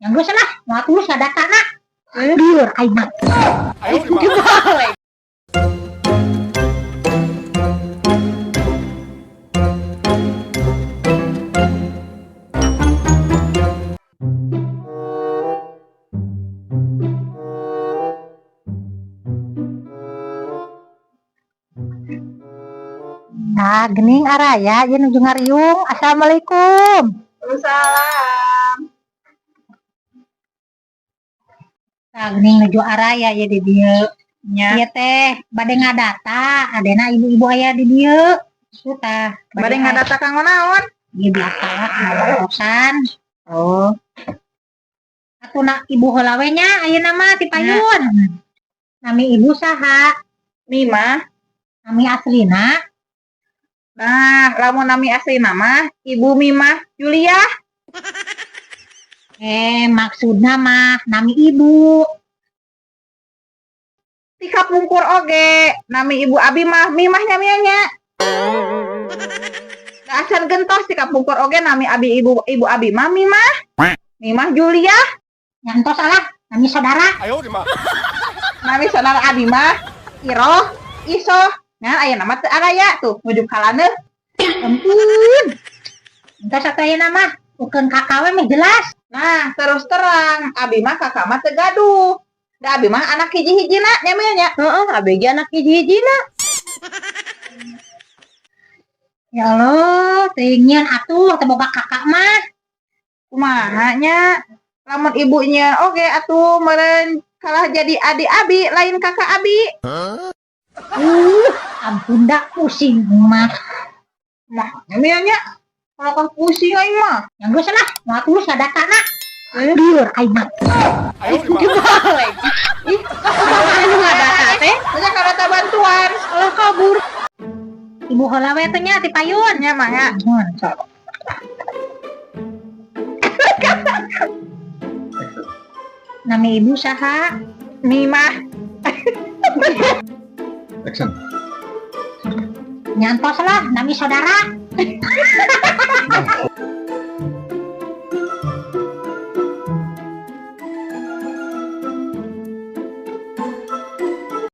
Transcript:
Yang gue salah, mau tulus ada tanah. Biar aing. Nah, gening araya ya nuju ngariung. Assalamualaikum. Waalaikumsalam. Nah, gening nuju araya ya di dieu. Iya teh, bade ngadata, adena ibu-ibu aya di dieu. Suta, Bade ngadata kanggo naon? di belakang ngalosan. Oh. Atuna ibu heula we nya ayeuna mah ti payun. Nami ibu saha? Mimah. Nami aslina? Nah, lamun nami asli nama Ibu Mimah Julia. Maksudna mah nami ibu. Tika pungkur oge, nami Ibu Abi mah Mimah nyamianya. Da acan gentos tika pungkur oge nami Ibu Abi mah Mimah. Mimah Julia. Nyantos salah, nami saudara. Nami saudara Abi mah Iroh, Isoh. Nah, aya nama teu araya tuh, ngujuk kalana. Ampun. Entar satu aya nama, ukeun kakak we mah jelas. Nah, terus terang, Abi mah kakak mah teu gaduh. Da Abi mah anak hiji-hijina nyamianya. Heeh, abg anak hiji-hijina. Ya Allah, teuing atuh teu boga kakak mah. Kumaha nya? Lamun ibunya oge atuh meureun kalah jadi adik Abi lain kakak Abi. Ampun dah pusing mah. Mah nyamianya kalau kan pusing aing mah. Yang gue salah, mau tulus ada tanah. Biar aing. Anu ngadata teh, Banyak ada bantuan. kalau kabur. Ibu heula we teh nya ti payun. Nya mah ya. Nami ibu saha? Mimah. Action. Nyantos lah, nami saudara.